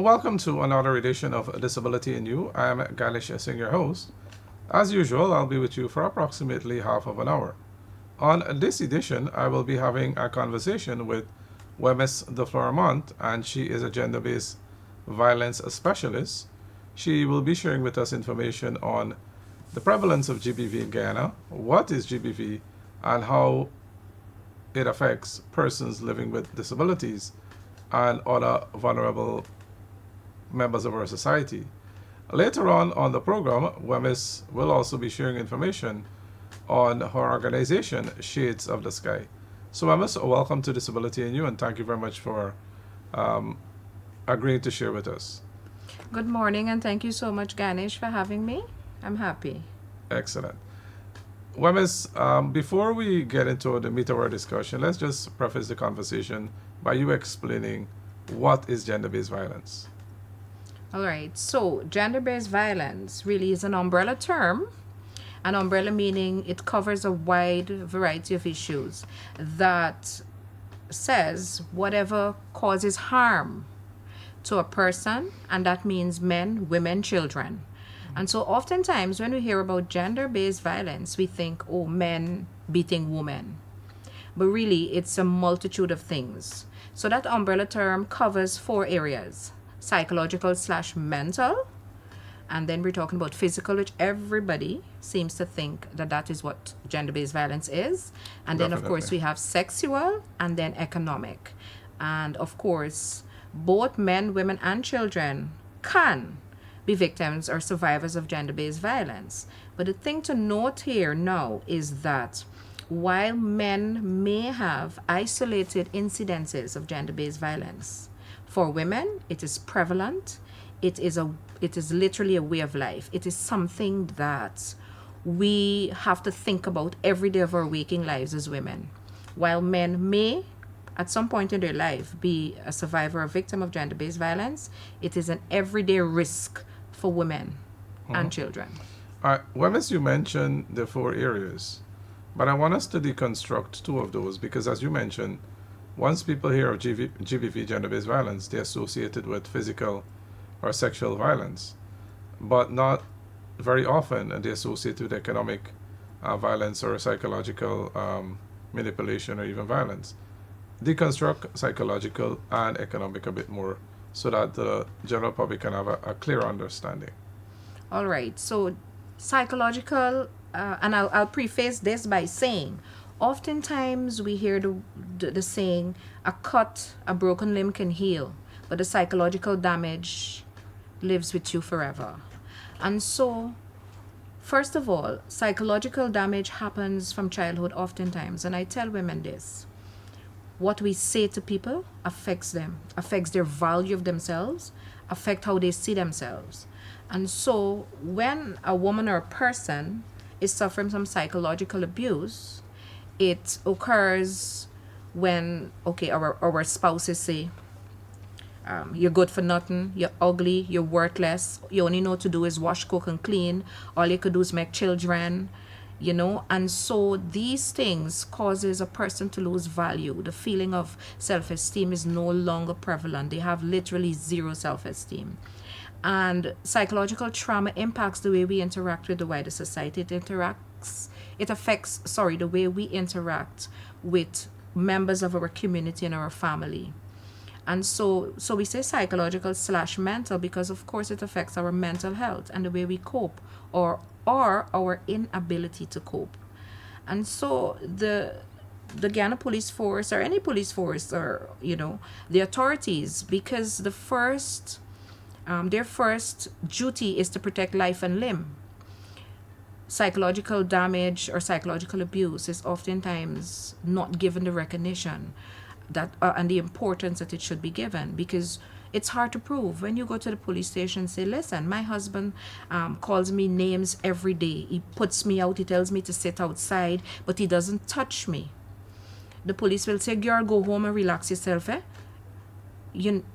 welcome to another edition of Disability in You. I am Ganesh Singh, your host. As usual, I'll be with you for approximately half of an hour. On this edition, I will be having a conversation with Wemis de Florimont, and she is a gender-based violence specialist. She will be sharing with us information on the prevalence of GBV in Guyana, what is GBV, and how it affects persons living with disabilities and other vulnerable members of our society. Later on the program, Wemis will also be sharing information on her organization, Shades of the Sky. So Wemis, welcome to Disability in You, and thank you very much for agreeing to share with us. Good morning, and thank you so much, Ganesh, for having me. I'm happy. Excellent. Wemis, before we get into the meat of our discussion, let's just preface the conversation by you explaining what is gender-based violence. All right, so gender-based violence really is an umbrella term. An umbrella meaning it covers a wide variety of issues that says whatever causes harm to a person, and that means men, women, children. And so oftentimes when we hear about gender-based violence, we think, oh, men beating women. But really, it's a multitude of things. So that umbrella term covers 4 areas: psychological/mental, and then we're talking about physical, which everybody seems to think that that is what gender-based violence is. And then, of course, we have sexual and then economic. And, of course, both men, women, and children can be victims or survivors of gender-based violence. But the thing to note here now is that while men may have isolated incidences of gender-based violence, for women it is prevalent. It is literally a way of life. It is something that we have to think about every day of our waking lives as women. While men may at some point in their life be a survivor or victim of gender-based violence, it is an everyday risk for women and children. Wemis, you mentioned the 4 areas, but I want us to deconstruct 2 of those because, as you mentioned, once people hear of GBV, gender-based violence, they associate it with physical or sexual violence, but not very often they associate it with economic violence or psychological manipulation or even violence. Deconstruct psychological and economic a bit more so that the general public can have a clear understanding. All right, so psychological, and I'll preface this by saying, oftentimes we hear the saying, a cut, a broken limb can heal, but the psychological damage lives with you forever. And so, first of all, psychological damage happens from childhood oftentimes, and I tell women this: what we say to people affects them, affects their value of themselves, affect how they see themselves. And so when a woman or a person is suffering from psychological abuse, it occurs when, okay, our spouses say, you're good for nothing, you're ugly, you're worthless, you only know what to do is wash, cook, and clean, all you could do is make children, and so these things causes a person to lose value. The feeling of self-esteem is no longer prevalent. They have literally zero self-esteem. And psychological trauma impacts the way we interact with the wider society. It affects the way we interact with members of our community and our family. And so we say psychological/mental because, of course, it affects our mental health and the way we cope or our inability to cope. And so the Guyana police force or any police force or, the authorities, because their first duty is to protect life and limb. Psychological damage or psychological abuse is oftentimes not given the recognition that and the importance that it should be given, because it's hard to prove. When you go to the police station and say, listen, my husband calls me names every day, he puts me out, he tells me to sit outside, but he doesn't touch me, the police will say, girl, go home and relax yourself.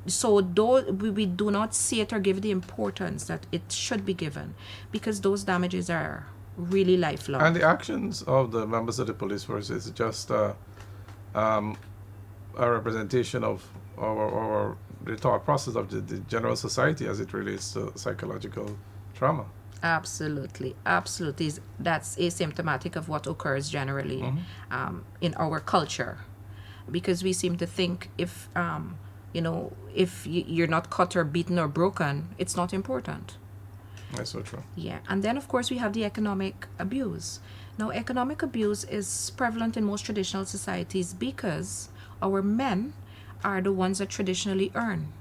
So though we do not see it or give the importance that it should be given, because those damages are really lifelong. And the actions of the members of the police force is just a representation of our the thought process of the general society as it relates to psychological trauma. Absolutely, absolutely. That's asymptomatic of what occurs generally Hmm. in our culture, because we seem to think if if you're not cut or beaten or broken, it's not important. That's so true. Yeah, and then of course we have the economic abuse. Now, economic abuse is prevalent in most traditional societies because our men are the ones that traditionally earn.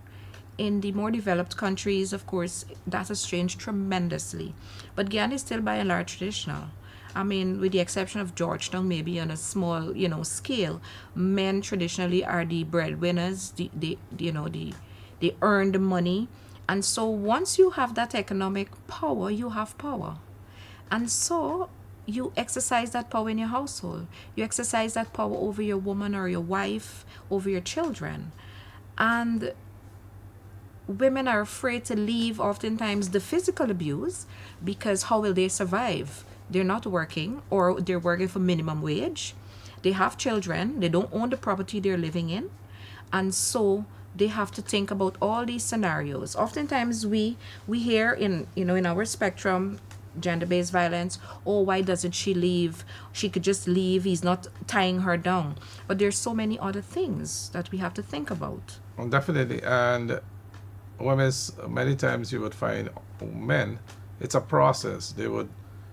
In the more developed countries, of course, that has changed tremendously. But Guyana is still by and large traditional. I mean, with the exception of Georgetown, maybe on a small, scale, men traditionally are the breadwinners. They earn the money, and so once you have that economic power, you have power, and so you exercise that power in your household. You exercise that power over your woman or your wife, over your children, and women are afraid to leave oftentimes the physical abuse because how will they survive? They're not working or they're working for minimum wage. They have children, they don't own the property they're living in. And so they have to think about all these scenarios. Oftentimes we hear in our spectrum gender-based violence, oh, why doesn't she leave? She could just leave, he's not tying her down. But there's so many other things that we have to think about. Definitely. And women's, many times you would find men, it's a process. They would,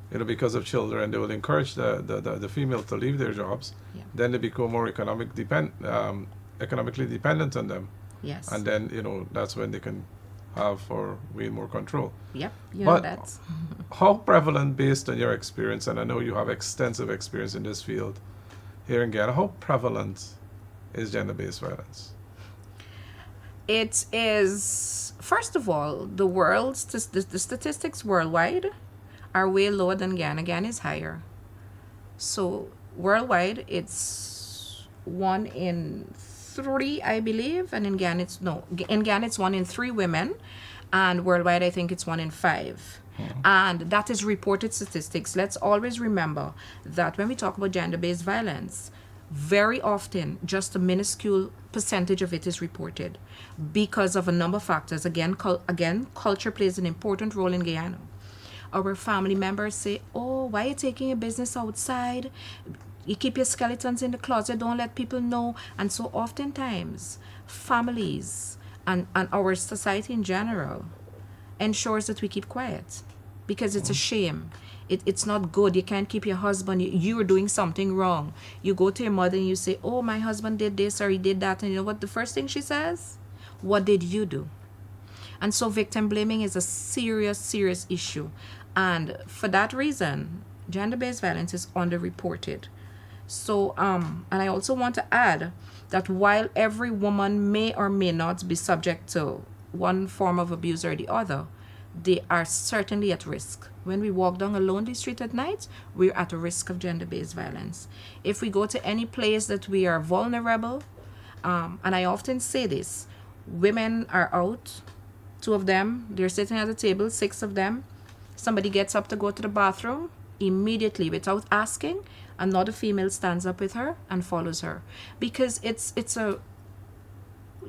because of children, they would encourage the female to leave their jobs. Yeah. Then they become more economically dependent on them. Yes. And then, that's when they can have or gain more control. Yep, But that's how prevalent, based on your experience, and I know you have extensive experience in this field here in Ghana, how prevalent is gender-based violence? it is. First of all, the statistics worldwide are way lower than Ghana. Ghana is higher. So worldwide, it's 1 in 3, I believe, and in Ghana it's no. In Ghana it's 1 in 3 women, and worldwide I think it's 1 in 5. And that is reported statistics. Let's always remember that when we talk about gender-based violence, very often just a minuscule percentage of it is reported because of a number of factors. Again, culture plays an important role in Guyana. Our family members say, oh, why are you taking your business outside? You keep your skeletons in the closet, don't let people know. And so oftentimes families and our society in general ensures that we keep quiet because it's a shame. It's not good. You can't keep your husband. You're doing something wrong. You go to your mother and you say, oh, my husband did this or he did that. And you know what the first thing she says? What did you do? And so victim blaming is a serious, serious issue. And for that reason, gender-based violence is underreported. So, and I also want to add that while every woman may or may not be subject to one form of abuse or the other, they are certainly at risk. When we walk down a lonely street at night, we're at a risk of gender-based violence. If we go to any place that we are vulnerable, and I often say this, women are out, 2 of them, they're sitting at the table, 6 of them. Somebody gets up to go to the bathroom, immediately, without asking, another female stands up with her and follows her, because it's a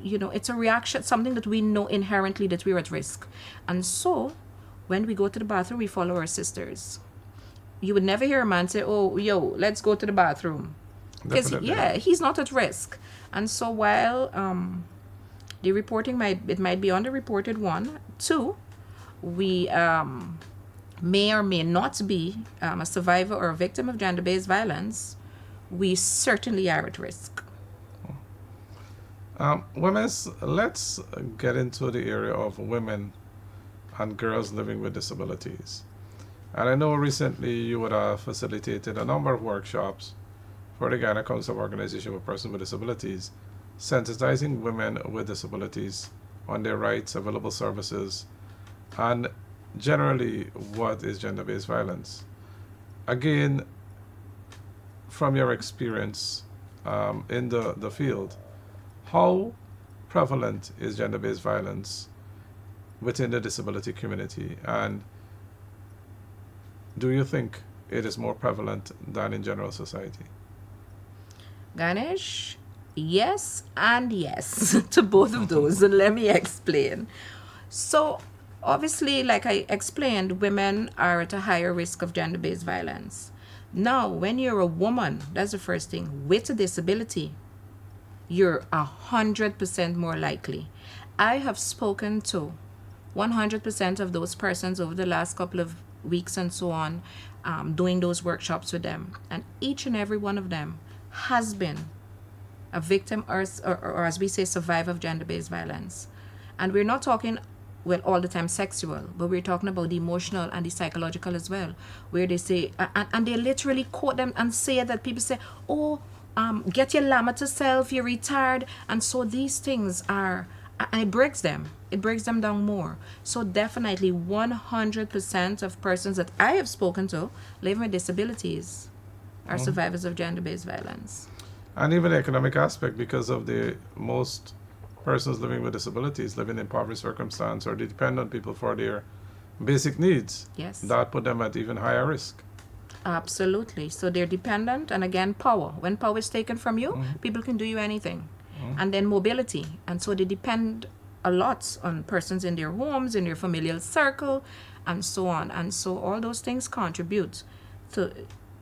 it's a reaction, something that we know inherently that we're at risk. And so when we go to the bathroom, we follow our sisters. You would never hear a man say, oh, yo, let's go to the bathroom, because Definitely. he's not at risk. And so while the reporting might be underreported, 1, 2, we may or may not be a survivor or a victim of gender-based violence, we certainly are at risk. Women's, let's get into the area of women and girls living with disabilities. And I know recently you would have facilitated a number of workshops for the Ghana Council of Organization for Persons with Disabilities, sensitizing women with disabilities on their rights, available services, and generally what is gender-based violence. Again, from your experience in the field, how prevalent is gender-based violence within the disability community, and do you think it is more prevalent than in general society? Ganesh, Yes and yes to both of those. And let me explain. So, obviously, like I explained, women are at a higher risk of gender based violence. Now, when you're a woman, that's the first thing, with a disability, you're 100% more likely. I have spoken to 100% of those persons over the last couple of weeks and so on, doing those workshops with them. And each and every one of them has been a victim or as we say, survivor of gender based violence. And we're not talking, well, all the time sexual, but we're talking about the emotional and the psychological as well, where they say, and they literally quote them and say that people say, oh, get your llama to self, you're retired. And so these things are, and it breaks them down more. So definitely 100% of persons that I have spoken to living with disabilities are survivors of gender-based violence. And even the economic aspect, because of the most persons living with disabilities live in impoverished circumstance, or they depend on people for their basic needs. Yes. That put them at even higher risk. Absolutely. So they're dependent, and again, power. When power is taken from you, people can do you anything. And then mobility. And so they depend a lot on persons in their homes, in their familial circle, and so on. And so all those things contribute to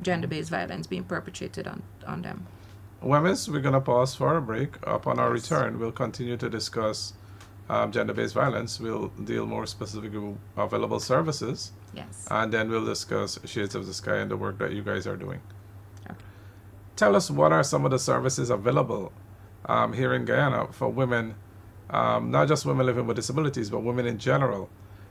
gender-based violence being perpetrated on them. Women's, we're going to pause for a break. Upon our return, we'll continue to discuss gender-based violence. We'll deal more specifically with available services. Yes. And then we'll discuss Shades of the Sky and the work that you guys are doing. Okay. Tell us, what are some of the services available here in Guyana for women, not just women living with disabilities, but women in general.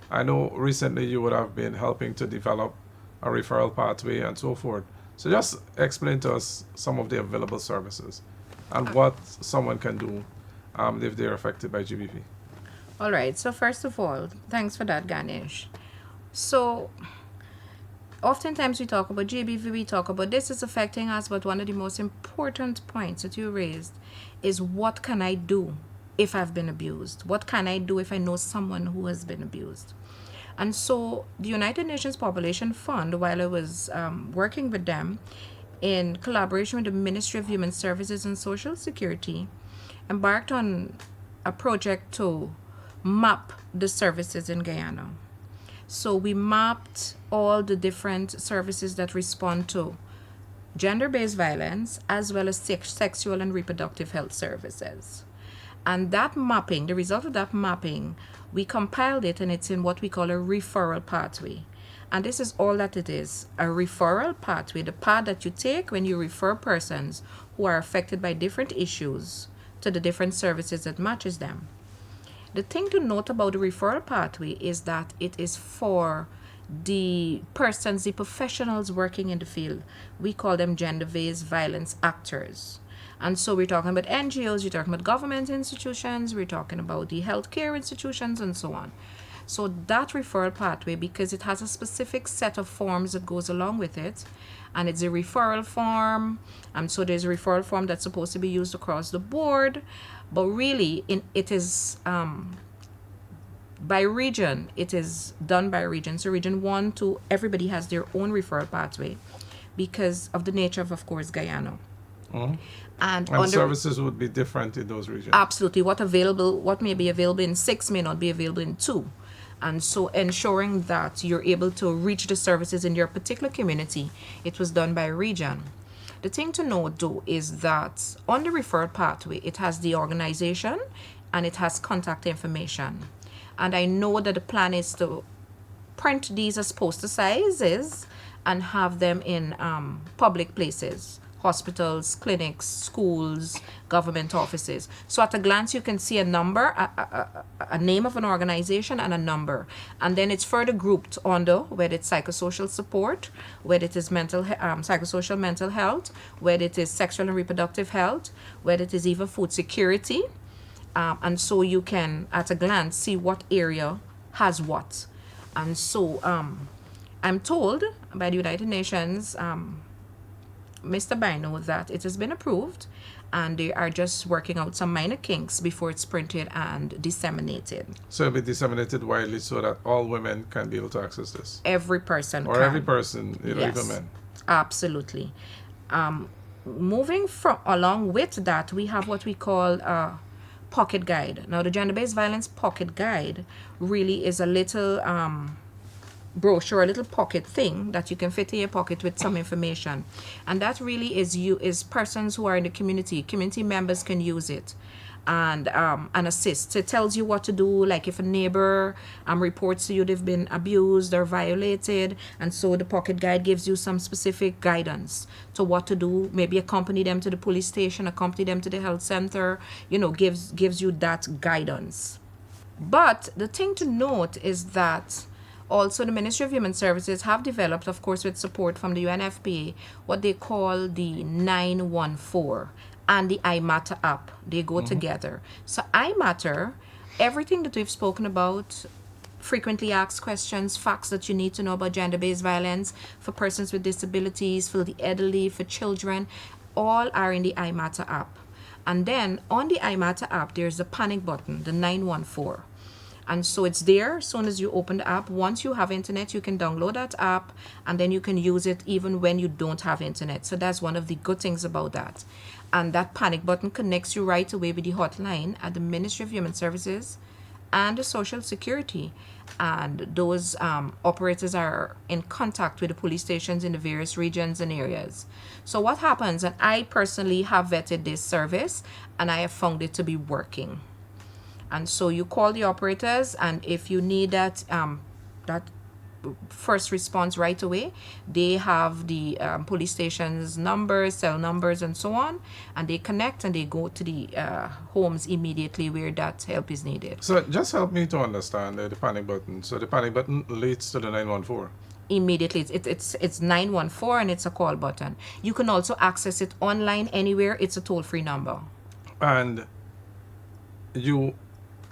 I know recently you would have been helping to develop a referral pathway and so forth. So just explain to us some of the available services and what someone can do if they're affected by GBV. All right. So first of all, thanks for that, Ganesh. So oftentimes we talk about GBV, we talk about this is affecting us, but one of the most important points that you raised is, what can I do if I've been abused? What can I do if I know someone who has been abused? And so the United Nations Population Fund, while I was working with them in collaboration with the Ministry of Human Services and Social Security, embarked on a project to map the services in Guyana. So we mapped all the different services that respond to gender-based violence, as well as sexual and reproductive health services. And that mapping, the result of that mapping, we compiled it, and it's in what we call a referral pathway. And this is all that it is, a referral pathway, the path that you take when you refer persons who are affected by different issues to the different services that matches them. The thing to note about the referral pathway is that it is for the persons, the professionals working in the field. We call them gender-based violence actors. And so we're talking about NGOs, we're talking about government institutions, we're talking about the healthcare institutions, and so on. So that referral pathway, because it has a specific set of forms that goes along with it, and it's a referral form, and so there's a referral form that's supposed to be used across the board, but really it is by region. It is done by region. So region 1, 2, everybody has their own referral pathway because of the nature of course, Guyana. And services would be different in those regions. Absolutely. What may be available in 6 may not be available in 2. And so ensuring that you're able to reach the services in your particular community, it was done by region. The thing to note, though, is that on the referral pathway, it has the organization and it has contact information. And I know that the plan is to print these as poster sizes and have them in public places, hospitals, clinics, schools, government offices. So at a glance, you can see a number, a name of an organization and a number. And then it's further grouped under whether it's psychosocial support, whether it is psychosocial mental health, whether it is sexual and reproductive health, whether it is even food security. And so you can, at a glance, see what area has what. And so I'm told by the United Nations, Mr. Bino, that it has been approved and they are just working out some minor kinks before it's printed and disseminated. So it'll be disseminated widely so that all women can be able to access this? Every person or can. Every person, Yes, even men? Absolutely. moving from along with that, we have what we call a pocket guide. Now, the gender-based violence pocket guide really is a little brochure, a little pocket thing that you can fit in your pocket with some information, and that really is persons who are in the community members can use it and assist. So it tells you what to do, like if a neighbor reports to you they've been abused or violated, and so the pocket guide gives you some specific guidance to what to do. Maybe accompany them to the police station, accompany them to the health center, gives you that guidance. But the thing to note is that also the Ministry of Human Services have developed, of course with support from the UNFPA, what they call the 914 and the iMatter app. They go together. So iMatter, everything that we've spoken about, frequently asked questions, facts that you need to know about gender-based violence for persons with disabilities, for the elderly, for children, all are in the iMatter app. And then on the iMatter app, there's a panic button, the 914. And so it's there as soon as you open the app. Once you have internet, you can download that app and then you can use it even when you don't have internet. So that's one of the good things about that. And that panic button connects you right away with the hotline at the Ministry of Human Services and the Social Security. And those operators are in contact with the police stations in the various regions and areas. So what happens, and I personally have vetted this service and I have found it to be working. And so you call the operators, and if you need that first response right away, they have the police station's numbers, cell numbers, and so on, and they connect and they go to the homes immediately where that help is needed. So just help me to understand the panic button. So the panic button leads to the 914. Immediately, it's 914 and it's a call button. You can also access it online anywhere. It's a toll-free number. And you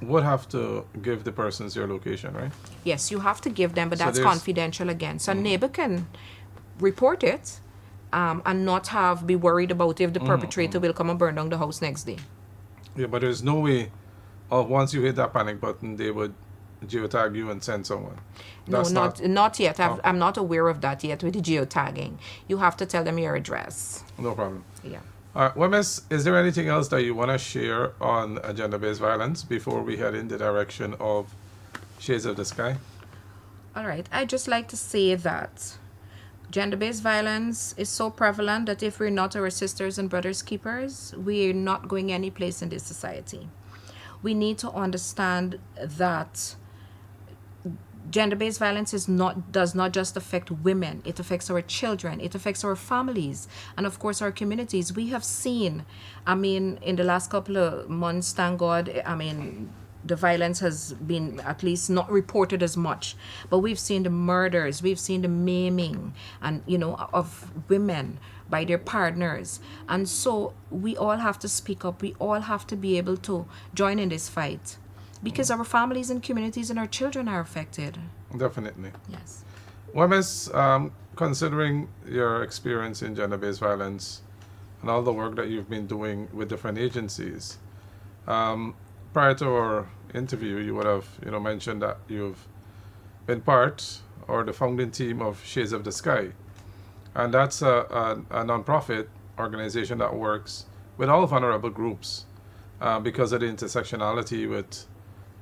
would have to give the persons your location, right? Yes, you have to give them, but So that's there's- confidential again. So a neighbor can report it and not be worried about if the perpetrator will come and burn down the house next day. Yeah, but there's no way of once you hit that panic button, they would geotag you and send someone. No, That's not yet. Oh. I'm not aware of that yet with the geotagging. You have to tell them your address. no problem. Yeah. Well, Miss, is there anything else that you want to share on gender-based violence before we head in the direction of Shades of the Sky? All right. I'd just like to say that gender-based violence is so prevalent that if we're not our sisters and brothers keepers, we're not going any place in this society. We need to understand that gender-based violence does not just affect women. It affects our children. It affects our families, and of course our communities. We have seen, in the last couple of months, thank God, the violence has been at least not reported as much, but we've seen the murders, we've seen the maiming, and of women by their partners. And so we all have to speak up. We all have to be able to join in this fight, because our families and communities and our children are affected. Definitely. Yes. Well, Miss, considering your experience in gender-based violence and all the work that you've been doing with different agencies, prior to our interview, you would have mentioned that you've been part or the founding team of Shades of the Sky, and that's a non-profit organization that works with all vulnerable groups because of the intersectionality with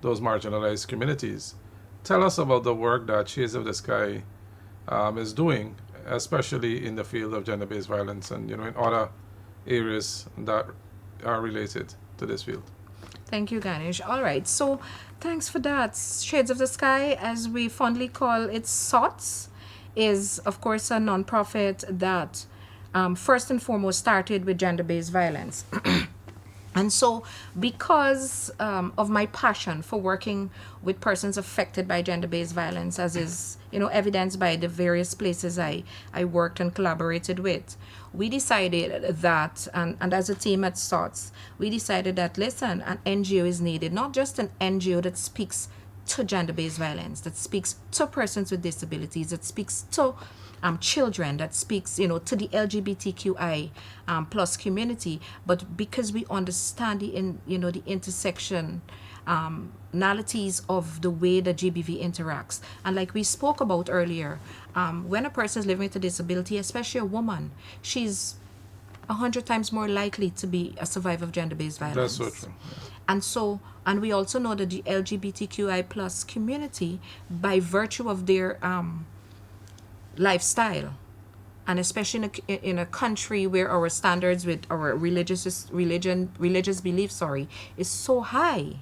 those marginalized communities. Tell us about the work that Shades of the Sky is doing, especially in the field of gender-based violence and in other areas that are related to this field. Thank you, Ganesh. All right. So thanks for that. Shades of the Sky, as we fondly call it, SOTS, is, of course, a nonprofit that first and foremost started with gender-based violence. And so because of my passion for working with persons affected by gender-based violence, as is evidenced by the various places I worked and collaborated with, we decided that, and as a team at SOTS, we decided that, listen, an NGO is needed, not just an NGO that speaks to gender-based violence, that speaks to persons with disabilities, that speaks to children, that speaks, to the LGBTQI plus community, but because we understand the intersectionalities of the way that GBV interacts. And like we spoke about earlier, when a person is living with a disability, especially a woman, she's 100 times more likely to be a survivor of gender-based That's so violence. true. And so, and we also know that the LGBTQI plus community, by virtue of their lifestyle, and especially in a country where our standards with our religious beliefs, is so high,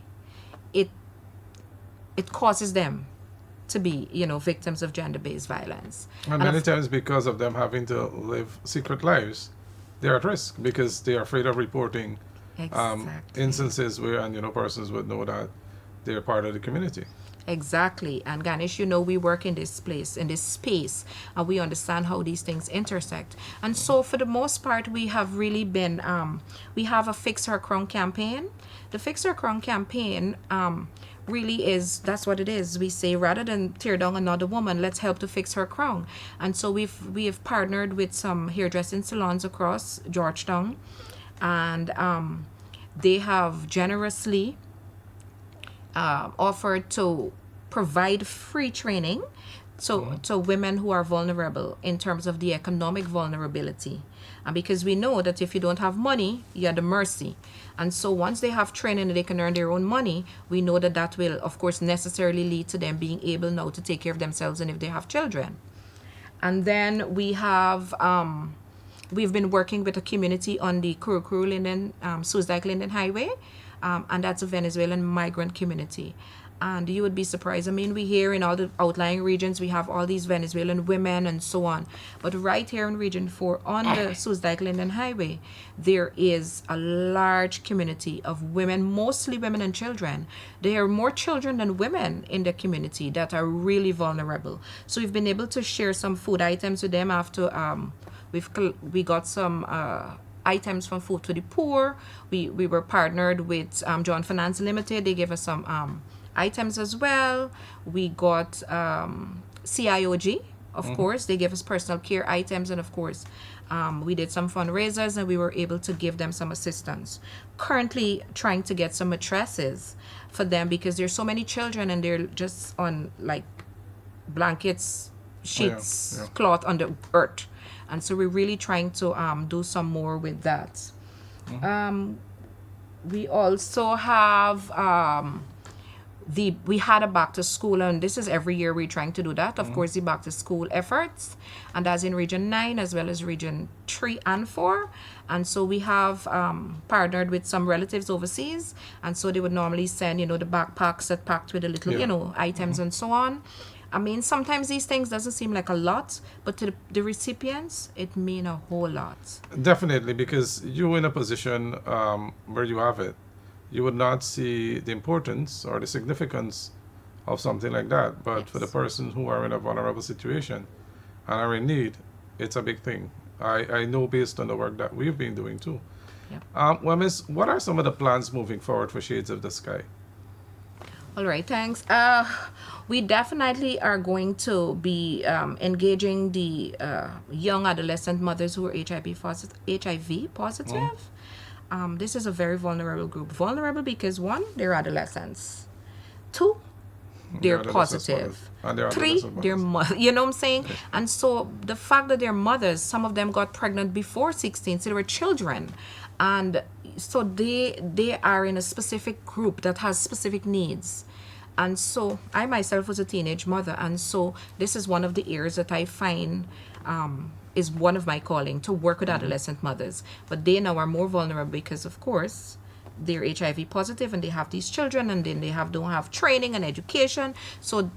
it it causes them to be, victims of gender-based violence. And And many of times, because of them having to live secret lives, they're at risk because they are afraid of reporting Exactly. instances where, and persons would know that they're part of the community. Exactly. And Ganesh, we work in this place, in this space, and we understand how these things intersect. And so, for the most part, we have really been, we have a Fix Her Crown campaign. The Fix Her Crown campaign really is, that's what it is. We say, rather than tear down another woman, let's help to fix her crown. And so we have partnered with some hairdressing salons across Georgetown, and they have generously offered to provide free training to women who are vulnerable in terms of the economic vulnerability. And because we know that if you don't have money, you're at the mercy. And so once they have training and they can earn their own money, we know that that will, of course, necessarily lead to them being able now to take care of themselves and if they have children. And then we've been working with a community on the Kurukuru Linden, Suzdike Linden Highway, and that's a Venezuelan migrant community. And you would be surprised. I mean, we hear in all the outlying regions, we have all these Venezuelan women and so on. But right here in Region 4, on the Suzdike Linden Highway, there is a large community of women, mostly women and children. There are more children than women in the community that are really vulnerable. So we've been able to share some food items with them after we got some items from Food to the Poor. We were partnered with John Finance Limited. They gave us some items as well. We got CIOG, of course. They gave us personal care items, and of course, we did some fundraisers and we were able to give them some assistance. Currently trying to get some mattresses for them because there's so many children and they're just on like blankets, sheets, Yeah. cloth on the earth. And so we're really trying to do some more with that. We also have we had a back to school, and this is every year we're trying to do that. Of course, the back to school efforts, and that's in Region 9 as well as Region 3 and 4. And so we have partnered with some relatives overseas, and so they would normally send, the backpacks that packed with the little, Yeah. items and so on. I mean, sometimes these things doesn't seem like a lot, but to the recipients, it mean a whole lot. Definitely, because you're in a position where you have it. You would not see the importance or the significance of something like that. But for the Yes. person who are in a vulnerable situation and are in need, it's a big thing. I know based on the work that we've been doing too. Yep. Well, Miss, what are some of the plans moving forward for Shades of the Sky? All right, thanks. We definitely are going to be engaging the young adolescent mothers who are HIV positive. This is a very vulnerable group. Vulnerable because one, they're adolescents. Two, they're adolescent positive. mothers. And they're Three, adolescent they're mothers. you know what I'm saying? And so the fact that they're mothers, some of them got pregnant before 16, so they were children. And so they are in a specific group that has specific needs. And so I myself was a teenage mother, and so this is one of the areas that I find is one of my calling, to work with adolescent mothers. But they now are more vulnerable because, of course, they're HIV positive and they have these children, and then they don't have training and education. So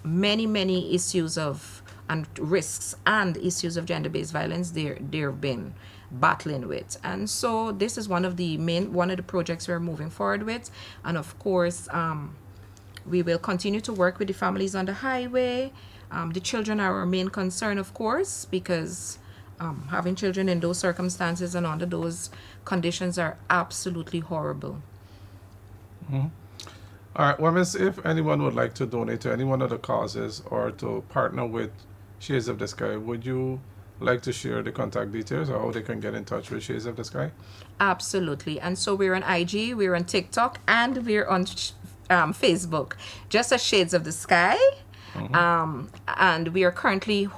many issues of and risks and issues of gender-based violence they've been battling with. And so this is one of the projects we're moving forward with. And of course, we will continue to work with the families on the highway. The children are our main concern, of course, because having children in those circumstances and under those conditions are absolutely horrible. All right. Well, Miss, if anyone would like to donate to any one of the causes or to partner with Shades of the Sky, would you like to share the contact details or how they can get in touch with Shades of the Sky? Absolutely. And so we're on IG, we're on TikTok, and we're on Facebook, just as Shades of the Sky. And we are currently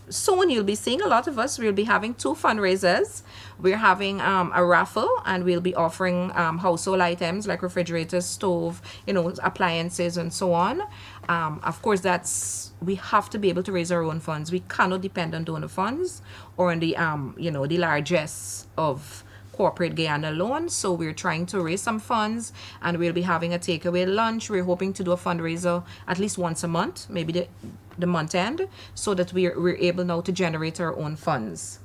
soon you'll be seeing a lot of us. We'll be having two fundraisers. We're having a raffle, and we'll be offering household items like refrigerators, stove, appliances, and so on. Of course, we have to be able to raise our own funds. We cannot depend on donor funds or on the largesse of corporate Guyana alone. So we're trying to raise some funds, and we'll be having a takeaway lunch. We're hoping to do a fundraiser at least once a month, maybe the month end, so that we're able now to generate our own funds.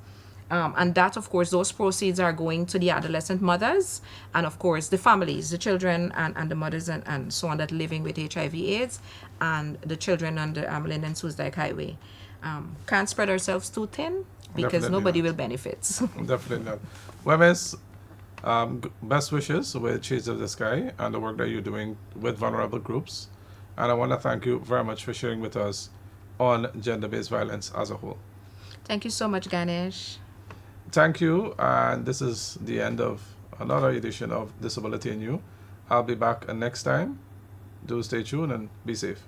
And that, of course, those proceeds are going to the adolescent mothers, and of course the families, the children, and the mothers, and so on, that living with HIV/AIDS, and the children on the Linden Suzdijk Highway. Can't spread ourselves too thin, because Definitely nobody not. will benefit. Definitely not. Well, Miss, best wishes with Shades of the Sky and the work that you're doing with vulnerable groups. And I want to thank you very much for sharing with us on gender-based violence as a whole. Thank you so much, Ganesh. Thank you, and this is the end of another edition of Disability in You. I'll be back next time. Do stay tuned and be safe.